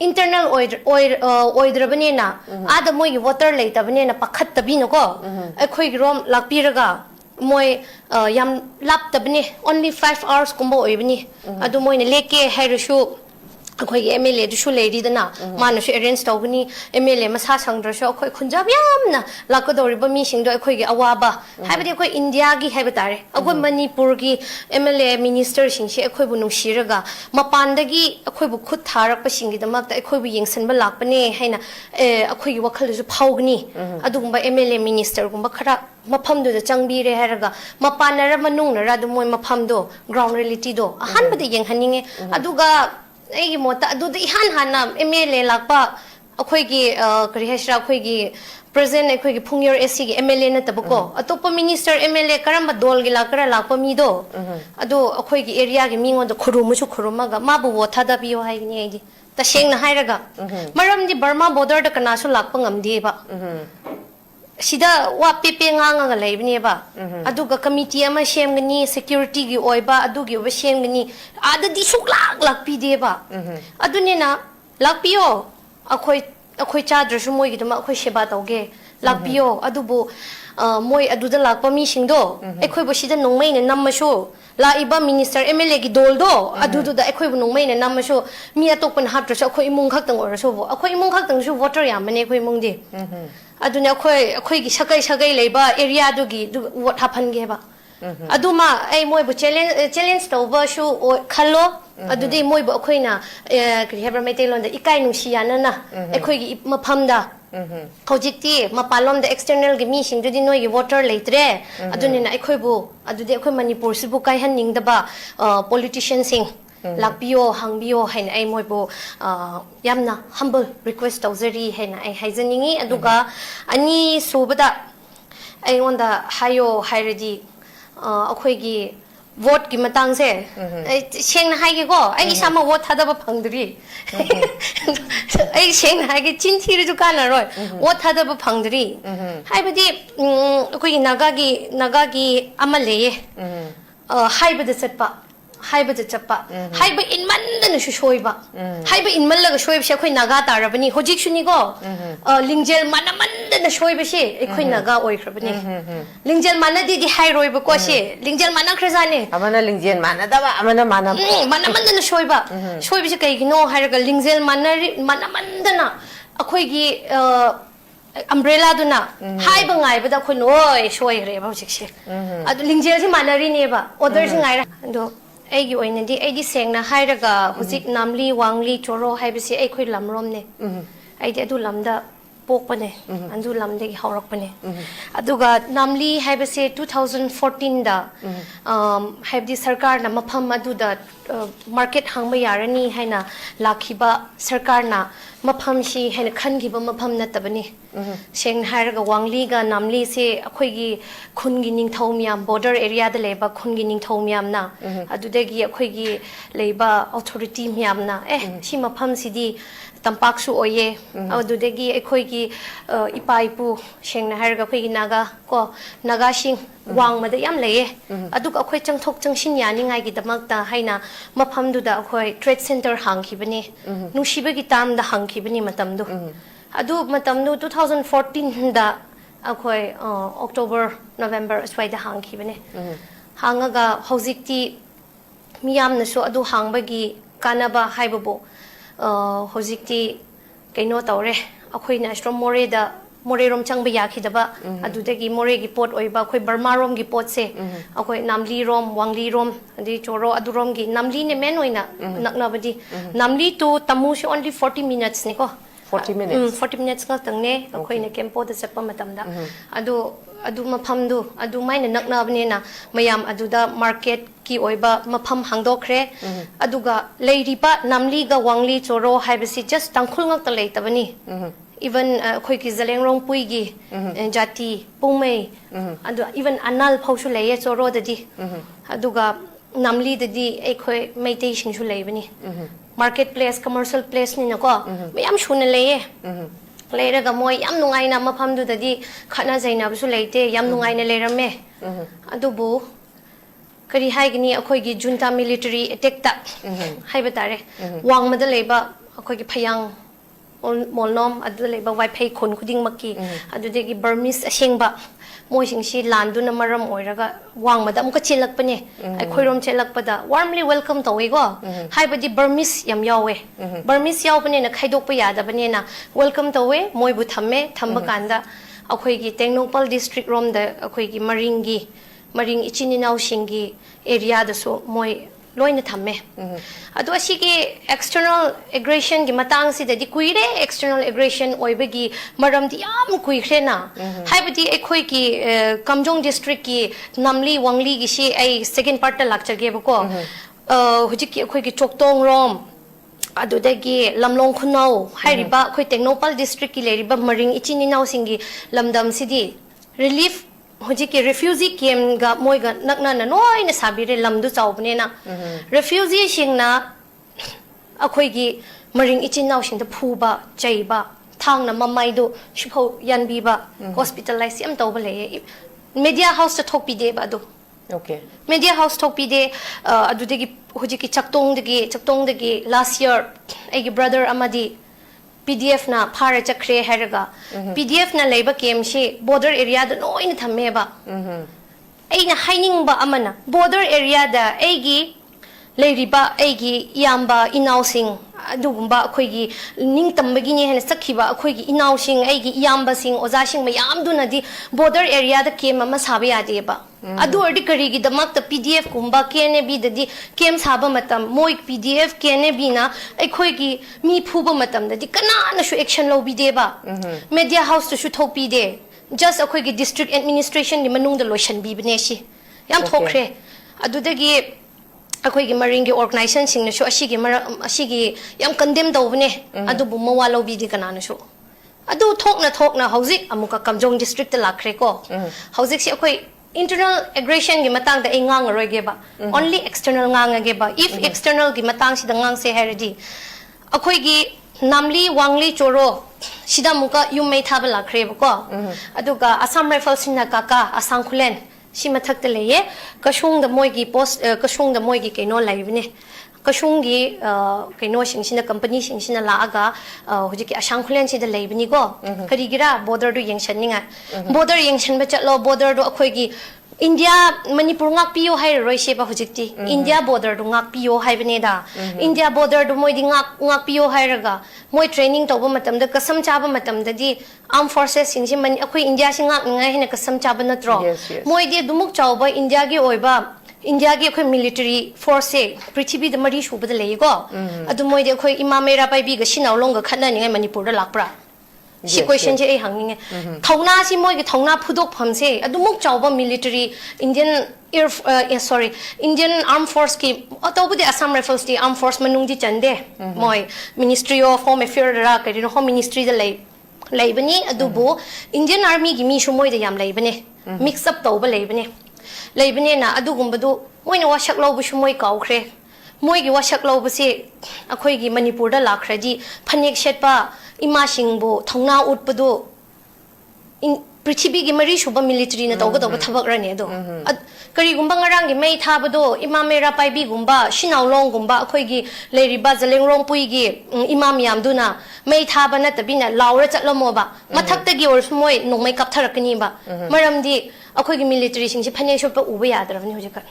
internal oidrabanena ada moi water leitabane pakhattabino ko akhoi rom lakpiraga moi yam laptabane only 5 hours kumbo oibani adu moine leke hairusu akhoi MLA du shu lady dana manu shu arrange tawgani MLA masa sangdra shu akhoi khunjab yamna lakadori ba mi singdo akhoi gi awaba haibadi akhoi India gi haibatare akhoi Manipur gi MLA minister singshi akhoi bu nungshiraga mapandagi akhoi bu khut tharak pa singi damak ta akhoi bu yengsan ba lakpane haina akhoi gi wakhal su phawgni adugumba MLA minister gumba khara mafam do changbire haraga mapanara manungra du moi mafam do ground reality do ahan bade yeng haninge aduga ai mota adu de han hana MLA lakpa akhoi gi kari hashra akhoi gi present akhoi gi phungyor SC gi MLA na tabako atopa minister MLA karamba dol gi lakara lakpa mi do adu akhoi gi area gi mingo do khurumu chu khuruma ga mabu wotha da biyo hai ni ai di ta seng na hairaga maram di Burma border da kana su lakpa ngamdi ba sida wa pepe nganga ga leibni ba aduga committee ama shemgani security gi oiba adugi oba shemgani ada di suk lak pi de ba aduni na lakpio akhoi chadra moi gi dama akhoi seba tawge lakpio adubu moi aduda lakpa mi singdo akhoi bo sida nongmai na nammasho la iba minister MLA gi doldo adudu da akhoi bu nongmai na nammasho mi atokpan haptra so akhoi imung khak tang oraso bo akhoi imung khak tang su voter yamane akhoi imung di aduna akhoi gi sagai leiba area du gi what happen ge ba aduma ai moi bu challenge tawba shu khallo adudi moi bu akhoi na kri hebra metai lon da ikai nungsiana na akhoi gi mafam da hojikti mapalom da external gi mi sing dudi noi gi voter leitre aduni na akhoi bu adudi akhoi Manipur sibu kai han ning da ba politician sing lakpio hangbio haina ai moi bo yamna humble request tawzari haina ai haizaningi aduga ani sobada ai onda hayo hairadi akhoi gi vote gi matang se seng na haige go ai sama vote thadaba phangdri ai seng na haige chinthiri ju kana roi vote thadaba phangdri haibadi akhoi naga gi amale haibada setpa haibada chappa haiba inman su shoiba haiba inman laga shoiba she akhoi naga tarabani hojik shuni go lingjel manaman na shoiba she akhoi naga oikrabani lingjel manadi di hai roiba ko she lingjel mana khrazane amana lingjel mana da ba amana manaman na shoiba shoiba she kai gino hairaga lingjel manaman na akhoi gi umbrella duna hai ba ngai ba da khoi noi shoi re ba hojik she adu lingjel si manari ne ba order si ngai ra do aigi oinadi aidi sengna hairaga hujik namli wangli choro haibasi ai khoi lamrom ne aidi adu lamda pokpane andu lamde gi haurakpane aduga namli haibase 2014 da haibdi sarkar na mafam adu da market hangba yarani haina lakhiba sarkar na mafam shi haina khangiba mafam natabani seng hairaga wangli ga namli se akhoi gi khungi ningthau miam border area da leba khungi ningthau miam na adudagi akhoi gi leba authority miam na si mafam sidi tampak su oye adudagi akhoi gi ipaipu seng hairaga akhoi gi naga sing wang mada yam leye aduk akhoi changthok changshin yani ngai gi damak ta haina mafam du da akhoi trade center hangkhibani nushiba gi tam da hangkhibani matam du adu matam du 2014 da akhoi October November swai da hangkhibani hangaga hojikti miyam na so adu hangbagi kanaba haibabo hojikti kaino tawre akhoi na strom more da more rom changba yakhidaba adudagi more gi pot oiba akhoi Burma rom gi pot se akhoi namli rom wangli rom adi choro adurom gi namli ne men oina naknabadi namli to tamu she only 40 minutes ne ko 40 minutes 40 minutes nga tangne akhoi na kempo da chapa matamda adu mafam du adu maina naknabne na mayam aduda market ki oiba mafam hangdokre aduga leiriba namli ga wangli choro haibasi just tangkhul ngak ta leitabani even khoi ki zalengrong pui gi jati pumei adu even anal phausu leye choro dadi aduga namli dadi ekhoi meitei sing su leibani market place commercial place ni na ko mayam shuna leye leiraga moi yam nungai na mafam du dadi khana zaina bu su leite yam nungai na leirame adubu kari haigni akhoi gi junta military attack ta haiba tare wang mada leba ꯑꯩꯈꯣꯏꯒꯤ ꯐꯌꯥꯡ ꯃꯣꯜꯅꯣꯝ ꯑꯗꯨꯗ ꯂꯩꯕ ꯋꯥꯏꯐꯩ ꯈꯨꯟ ꯈꯨꯗꯤꯡꯃꯛꯀꯤ ꯑꯗꯨꯗꯒꯤ ꯕꯔꯃꯤꯁ ꯑꯁꯦꯡꯕ ꯃꯣꯏꯁꯤꯡꯁꯤ ꯂꯥꯟꯗꯨꯅ ꯃꯔꯝ ꯑꯣꯏꯔꯒ ꯋꯥꯡꯃꯗ ꯑꯃꯨꯛꯀ ꯆꯦꯜꯂꯛꯄꯅꯦ ꯑꯩꯈꯣꯏꯔꯣꯝ ꯆꯦꯜꯂꯛꯄꯗ ꯋꯥꯔꯝꯂꯤ ꯋꯦꯜꯀꯝ ꯇꯧꯋꯦꯀꯣ ꯍꯥꯏꯕꯗꯤ ꯕꯔꯃꯤꯁ ꯌꯥꯝ ꯌꯥꯎꯋꯦ ꯕꯔꯃꯤꯁ ꯌꯥꯎꯕꯅꯦꯅ ꯈꯥꯏꯗꯣꯛꯄ ꯌꯥꯗꯕꯅꯦꯅ ꯋꯦꯜꯀꯝ ꯇꯧꯋꯦ ꯃꯣꯏꯕꯨ ꯊꯝꯃꯦ ꯊꯝꯕ ꯀꯥꯟꯗ ꯑꯩꯈꯣꯏꯒꯤ ꯇꯦꯡꯅꯧꯄꯜ ꯗꯤꯁꯇ꯭ꯔꯤꯛ ꯔꯣꯝꯗ ꯑꯩꯈꯣꯏꯒꯤ ꯃꯔꯤꯡ ꯏꯆꯤꯟ ꯏꯅꯥꯎꯁꯤꯡꯒꯤ ꯑꯦꯔꯤꯌꯥꯗꯁꯨ ꯃꯣꯏ ꯂꯣꯏꯅ ꯊꯝꯃꯦ ꯑꯗꯣ ꯑꯁꯤꯒꯤ ꯑꯦꯛꯁꯇꯔꯅꯦꯜ ꯑꯦꯒ꯭ꯔꯦꯁꯟꯒꯤ ꯃꯇꯥꯡꯁꯤꯗꯗꯤ ꯀꯨꯏꯔꯦ ꯑꯦꯛꯁꯇꯔꯅꯦꯜ ꯑꯦꯒ꯭ꯔꯦꯁꯟ ꯑꯣꯏꯕꯒꯤ ꯃꯔꯝꯗꯤ ꯌꯥꯝ ꯀꯨꯏꯈ꯭ꯔꯦꯅ ꯍꯥꯏꯕꯗꯤ ꯑꯩꯈꯣꯏꯒꯤ ꯀꯝꯖꯣꯡ ꯗꯤꯁꯇ꯭ꯔꯤꯛꯀꯤ ꯅꯝꯂꯤ ꯋꯥꯡꯂꯤꯒꯤꯁꯤ ꯑꯩ ꯁꯦꯀꯦꯟ ꯄꯥꯔꯠꯇ ꯂꯥꯛꯆꯒꯦꯕꯀꯣ ꯍꯧꯖꯤꯛꯀꯤ ꯑꯩꯈꯣꯏꯒꯤ ꯆꯣꯛꯇꯣꯡꯔꯣꯝ ꯑꯗꯨꯗꯒꯤ ꯂꯝꯂꯣꯡ ꯈꯨꯅꯧ ꯍꯥꯏꯔꯤꯕ ꯑꯩꯈꯣꯏ ꯇꯦꯡꯅꯧꯄꯜ ꯗꯤꯁꯇ꯭ꯔꯤꯛꯀꯤ ꯂꯩꯔꯤꯕ ꯃꯔꯤꯡ ꯏꯆꯤꯟ ꯏꯅꯥꯎꯁꯤꯡꯒꯤ ꯂꯝꯗꯝꯁꯤꯗꯤ ꯔꯤꯂꯤꯐ ꯍꯧꯖꯤꯛꯀꯤ ꯔꯤꯐ꯭ꯌꯨꯖꯤ ꯀꯦꯝꯒ ꯃꯣꯏꯒ ꯅꯛꯅꯅ ꯂꯣꯏꯅ ꯁꯥꯕꯤꯔꯦ ꯂꯝꯗꯨ ꯆꯥꯎꯕꯅꯤꯅ ꯔꯤꯐ꯭ꯌꯨꯖꯤꯁꯤꯡꯅ ꯑꯩꯈꯣꯏꯒꯤ ꯃꯔꯤꯡ ꯏꯆꯤꯟ ꯏꯅꯥꯎꯁꯤꯡꯗ ꯐꯨꯕ ꯆꯩꯕ ꯊꯥꯡꯅ ꯃꯃꯥꯏꯗꯨ ꯁꯤꯐꯥꯎ ꯌꯥꯟꯕꯤꯕ ꯍꯣꯁꯄꯤꯇꯥꯂꯥꯏꯁ ꯌꯥꯝ ꯇꯧꯕ ꯂꯩꯌꯦ ꯃꯦꯗꯤꯌꯥ ꯍꯥꯎꯁꯇ ꯊꯣꯛꯄꯤꯗꯦꯕ ꯑꯗꯨ ꯃꯦꯗꯤꯌꯥ ꯍꯥꯎꯁ ꯊꯣꯛꯄꯤꯗꯦ ꯑꯗꯨꯗꯒꯤ ꯍꯧꯖꯤꯛꯀꯤ ꯆꯛꯇꯣꯡꯗꯒꯤ ꯂꯥꯁ ꯌꯔ ꯑꯩꯒꯤ ꯕ꯭ꯔꯗꯔ ꯑꯃꯗꯤ PDFꯅ ꯐꯥꯔ ꯆꯠꯈ꯭ꯔꯦ ꯍꯥꯏꯔꯒ PDFꯅ ꯂꯩꯕ ꯀꯦꯝꯁꯤ ꯕꯣꯔꯗꯔ ꯑꯦꯔꯤꯌꯥꯗ ꯂꯣꯏꯅ ꯊꯝꯃꯦꯕ ꯑꯩꯅ ꯍꯥꯏꯅꯤꯡꯕ ꯑꯃꯅ ꯕꯣꯔꯗꯔ ꯑꯦꯔꯤꯌꯥꯗ ꯑꯩꯒꯤ ꯂꯩꯔꯤꯕ ꯑꯩꯒꯤ ꯏꯌꯥꯝꯕ ꯏꯅꯥꯎꯁꯤꯡ ꯑꯗꯨꯒꯨꯝꯕ ꯑꯩꯈꯣꯏꯒꯤ ꯅꯤꯡꯇꯝꯕꯒꯤꯅꯦ ꯍꯥꯏꯅ ꯆꯠꯈꯤꯕ ꯑꯩꯈꯣꯏꯒꯤ ꯏꯅꯥꯎꯁꯤꯡ ꯑꯩꯒꯤ ꯏꯌꯥꯝꯕꯁꯤꯡ ꯑꯣꯖꯥꯁꯤꯡ ꯃꯌꯥꯝꯗꯨꯅꯗꯤ ꯕꯣꯔꯗꯔ ꯑꯦꯔꯤꯌꯥꯗ ꯀꯦꯝ ꯑꯃ ꯁꯥꯕ ꯌꯥꯗꯦꯕ ꯑꯗꯨ ꯑꯣꯏꯔꯗꯤ ꯀꯔꯤꯒꯤꯗꯃꯛꯇ PDF ꯀꯨꯝꯕ KNABꯗꯗꯤ ꯀꯦꯝ ꯁꯥꯕ ꯃꯇꯝ ꯃꯣꯏ PDF KNABꯅ ꯑꯩꯈꯣꯏꯒꯤ ꯃꯤ ꯐꯨꯕ ꯃꯇꯝꯗꯗꯤ ꯀꯅꯥꯅꯁꯨ ꯑꯦꯛꯁꯟ ꯂꯧꯕꯤꯗꯦꯕ ꯃꯦꯗꯤꯌꯥ ꯍꯥꯎꯁꯇꯁꯨ ꯊꯣꯛꯄꯤꯗꯦ ꯖꯁ ꯑꯩꯈꯣꯏꯒꯤ ꯗꯤꯁꯇ꯭ꯔꯤꯛ ꯑꯦꯗꯃꯤꯅꯤꯁꯇ꯭ꯔꯦꯁꯟꯒꯤ ꯃꯅꯨꯡꯗ ꯂꯣꯏꯁꯤꯟꯕꯤꯕꯅꯦ ꯁꯤ ꯌꯥꯝ ꯊꯣꯛꯈ꯭ꯔꯦ ꯑꯗꯨꯗꯒꯤ ꯑꯩꯈꯣꯏꯒꯤ ꯃꯔꯤꯡꯒꯤ ꯑꯣꯔꯒꯅꯥꯏꯖꯦꯁꯟꯁꯤꯡꯅꯁꯨ ꯑꯁꯤꯒꯤ ꯌꯥꯝ ꯀꯟꯗꯦꯝ ꯇꯧꯕꯅꯦ ꯑꯗꯨꯕꯨ ꯃꯋꯥ ꯂꯧꯕꯤꯗꯦ ꯀꯅꯥꯅꯁꯨ ꯑꯗꯨ ꯊꯣꯛꯅ ꯍꯧꯖꯤꯛ ꯑꯃꯨꯛꯀ ꯀꯝꯖꯣꯡ ꯗꯤꯁꯇ꯭ꯔꯤꯛꯇ ꯂꯥꯛꯈ꯭ꯔꯦꯀꯣ ꯍꯧꯖꯤꯛꯁꯤ ꯑꯩꯈꯣꯏ internal aggressionꯒꯤ ꯃꯇꯥꯡꯗ ꯑꯩ ꯉꯥꯡꯉꯔꯣꯏꯒꯦꯕ only external ꯉꯥꯡꯉꯒꯦꯕ if externalꯒꯤ ꯃꯇꯥꯡꯁꯤꯗ ꯉꯥꯡꯁꯦ ꯍꯥꯏꯔꯗꯤ ꯑꯩꯈꯣꯏꯒꯤ namli wangli choro sida muka yum mei thaba lakhrebako aduga Assam Riflesina kaka Asang Khulen si mathakta leye kashung da moigi post kashung da moigi kaino laibne kashungi kaino singsina company singsina laaga hujiki Asang Khulen sida laibni go karigira border du yengshaninga border yengshanba chatlo border du akhoigi India Manipur ngak piyo hai roi sheba hujikti India border du ngak piyo hai bneda India border du moi di ngak piyo hai raga moi training tawba matamda kasam chaba matamda di armed forces singsi man akhoi India sing ngak ngai hena kasam chaba natro moi di dumuk chawba India gi oiba India gi akhoi military force se prithvi da mari shubada leigo adu moi di akhoi imamera pai bi ga sinawlong ga khanna ni Manipur da lakpra si question je hanging thongna si moi gi thongna phudok phamse adumuk chawba military Indian Indian armed force ki atobudi Assam Rifles di armed force manung di chande moi Ministry of Home Affairs ra kari home ministry da leibani adubu Indian army gi mi shu moi da yam leibane mix up tawba leibane na adugumbadu moi na washak lawbu shu moi kawkhre moi gi washak lawbu se akhoi gi Manipur da lakhraji phanek shetpa ima singbo thongna utpadu prithvi gi mari shuba military na tawga thabak rane do kari gumba ngarang gi mei thabado imam mera pai bi gumba sinawlong gumba akhoi gi leiriba jalengrong pui gi imam yam duna mei thaba na tabina laura chatlamo ba mathakta gi or moi nongmai kaptharakani ba maramdi akhoi gi military sing si phane shop pa uba yadrabni hojika